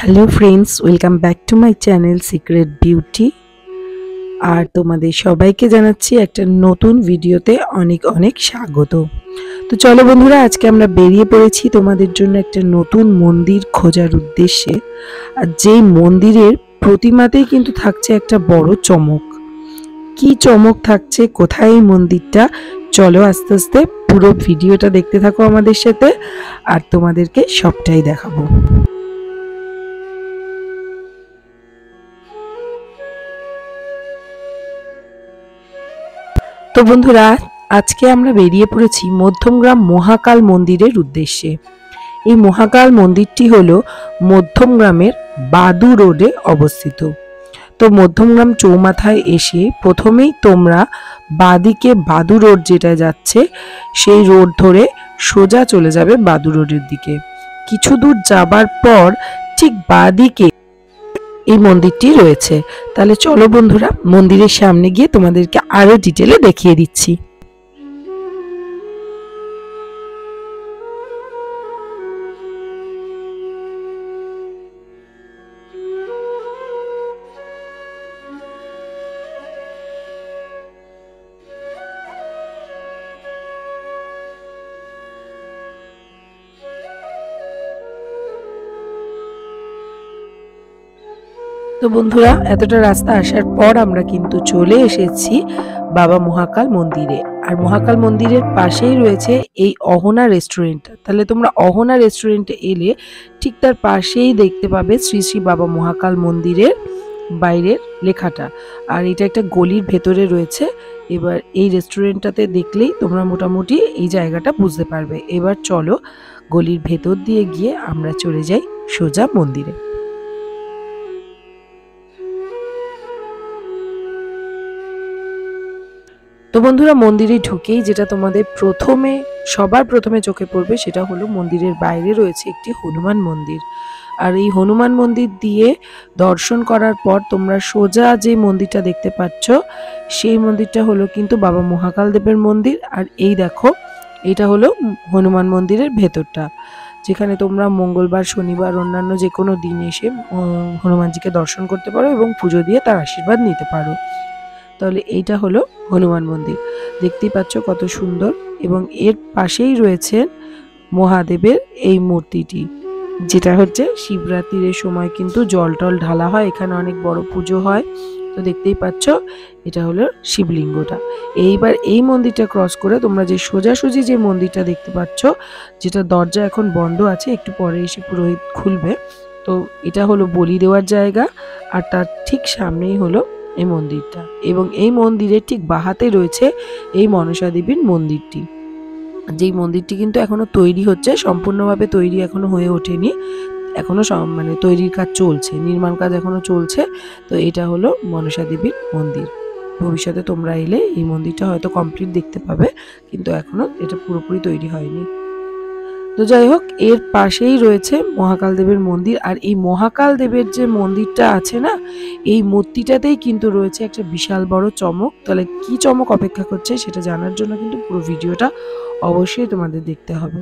Hello friends, welcome back to my channel secret beauty. আর তোমাদের সবাইকে জানাচ্ছি একটা নতুন ভিডিওতে অনেক অনেক স্বাগত। তো চলো বন্ধুরা, আজকে আমরা বেরিয়ে পড়েছি তোমাদের জন্য একটা নতুন মন্দির খোঁজার উদ্দেশ্যে। আর যেই মন্দিরের প্রতিমাতেই কিন্তু থাকছে একটা বড় চমক। কি চমক থাকছে, কোথায় এই মন্দিরটা, চলো আস্তে আস্তে পুরো ভিডিওটা দেখতে থাকো আমাদের সাথে, আর তোমাদেরকে সবটাই দেখাবো। তো বন্ধুরা, আজকে আমরা বেরিয়ে পড়েছি মধ্যমগ্রাম মহাকাল মন্দিরের উদ্দেশ্যে। এই মহাকাল মন্দিরটি হলো মধ্যমগ্রামের বাদু রোডে অবস্থিত। তো মধ্যমগ্রাম চৌমাথায় এসে প্রথমেই তোমরা বাদিকে বাদু রোড যেটা যাচ্ছে সেই রোড ধরে সোজা চলে যাবে বাদু রোডের দিকে। কিছু দূর যাবার পর ঠিক বাদিকে এই মন্দিরটি রয়েছে। তাহলে চলো বন্ধুরা, মন্দিরের সামনে গিয়ে তোমাদেরকে আরো ডিটেলে দেখিয়ে দিচ্ছি। তো বন্ধুরা, এতটা রাস্তা আসার পর আমরা কিন্তু চলে এসেছি বাবা মহাকাল মন্দিরে। আর মহাকাল মন্দিরের পাশেই রয়েছে এই অহনা রেস্টুরেন্ট। তাহলে তোমরা অহনা রেস্টুরেন্টে এলে ঠিক তার পাশেই দেখতে পাবে শ্রী শ্রী বাবা মহাকাল মন্দিরের বাইরের লেখাটা। আর এটা একটা গলির ভেতরে রয়েছে। এবার এই রেস্টুরেন্টটাতে দেখলেই তোমরা মোটামুটি এই জায়গাটা বুঝতে পারবে। এবার চলো গলির ভেতর দিয়ে গিয়ে আমরা চলে যাই সোজা মন্দিরে। তো বন্ধুরা, মন্দিরে ঢুকেই যেটা তোমাদের সবার প্রথমে চোখে পড়বে সেটা হলো মন্দিরের বাইরে রয়েছে একটি হনুমান মন্দির। আর এই হনুমান মন্দির দিয়ে দর্শন করার পর তোমরা সোজা যে মন্দিরটা দেখতে পাচ্ছ সেই মন্দিরটা হলো কিন্তু বাবা মহাকাল দেবের মন্দির। আর এই দেখো, এটা হলো হনুমান মন্দিরের ভেতরটা, যেখানে তোমরা মঙ্গলবার, শনিবার, অন্যান্য যে কোনো দিন এসে হনুমানজিকে দর্শন করতে পারো এবং পুজো দিয়ে তার আশীর্বাদ নিতে পারো। তাহলে এইটা হলো হনুমান মন্দির, দেখতেই পাচ্ছ কত সুন্দর। এবং এর পাশেই রয়েছে মহাদেবের এই মূর্তিটি, যেটা হচ্ছে শিবরাত্রির সময় কিন্তু জল টল ঢালা হয়, এখানে অনেক বড় পুজো হয়। তো দেখতেই পাচ্ছ এটা হলো শিবলিঙ্গটা। এইবার এই মন্দিরটা ক্রস করে তোমরা যে সোজাসুজি যে মন্দিরটা দেখতে পাচ্ছ, যেটা দরজা এখন বন্ধ আছে, একটু পরে এসে পুরোহিত খুলবে। তো এটা হলো বলি দেওয়ার জায়গা, আর তার ঠিক সামনেই হলো এই মন্দিরটা। এবং এই মন্দিরের ঠিক বাহাতে রয়েছে এই মনসা দেবীর মন্দিরটি, যেই মন্দিরটি কিন্তু এখনো তৈরি হচ্ছে, সম্পূর্ণভাবে তৈরি এখনো হয়ে ওঠেনি, এখনো মানে তৈরির কাজ চলছে, নির্মাণ কাজ এখনো চলছে। তো এটা হলো মনসা দেবীর মন্দির। ভবিষ্যতে তোমরা এলে এই মন্দিরটা হয়তো কমপ্লিট দেখতে পাবে, কিন্তু এখনো এটা পুরোপুরি তৈরি হয়নি। তো যাই হোক, এর পাশেই রয়েছে মহাকাল দেবের মন্দির। আর এই মহাকাল দেবের যে মন্দিরটা আছে না, এই মূর্তিটাতেই কিন্তু রয়েছে একটা বিশাল বড় চমক। তাহলে কি চমক অপেক্ষা করছে সেটা জানার জন্য কিন্তু পুরো ভিডিওটা অবশ্যই তোমাদের দেখতে হবে।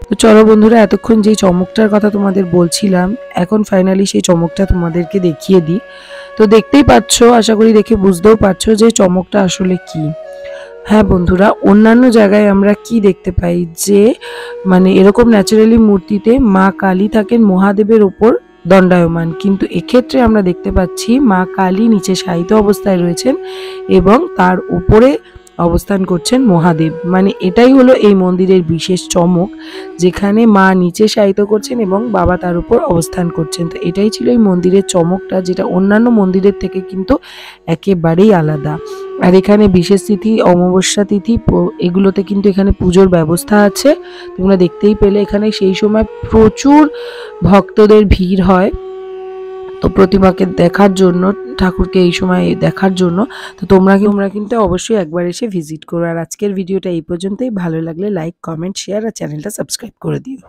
তো চলো বন্ধুরা, এতক্ষণ যেই চমকটার কথা তোমাদের বলছিলাম, এখন ফাইনালি সেই চমকটা তোমাদেরকে দেখিয়ে দিই। তো দেখতেই পাচ্ছ, আশা করি দেখে বুঝতেও পারছো যে চমকটা আসলে কি। হ্যাঁ বন্ধুরা, অন্যান্য জায়গায় আমরা কি দেখতে পাই যে মানে এরকম ন্যাচারালি মূর্তিতে মা কালী থাকেন মহাদেবের ওপর দণ্ডায়মান, কিন্তু এক্ষেত্রে আমরা দেখতে পাচ্ছি মা কালী নিচে শায়িত অবস্থায় রয়েছেন এবং তার উপরে অবস্থান করছেন মহাদেব। মানে এটাই হলো এই মন্দিরের বিশেষ চমক, যেখানে মা নিচে শায়িত করছেন এবং বাবা তার উপর অবস্থান করছেন। তো এটাই ছিল এই মন্দিরের চমকটা, যেটা অন্যান্য মন্দিরের থেকে কিন্তু একেবারেই আলাদা। আর এখানে বিশেষ তিথি, অমাবস্যা তিথি এগুলোতে কিন্তু এখানে পুজোর ব্যবস্থা আছে। তোমরা দেখতেই পেলে এখানে সেই সময় প্রচুর ভক্তদের ভিড় হয় তো প্রতিমাকে দেখার জন্য, ঠাকুরকে এই সময় দেখার জন্য। তো তোমরা কিন্তু অবশ্যই একবার এসে ভিজিট করো। আর আজকের ভিডিওটা এই পর্যন্তই। ভালো লাগলে লাইক, কমেন্ট, শেয়ার আর চ্যানেলটা সাবস্ক্রাইব করে দিও।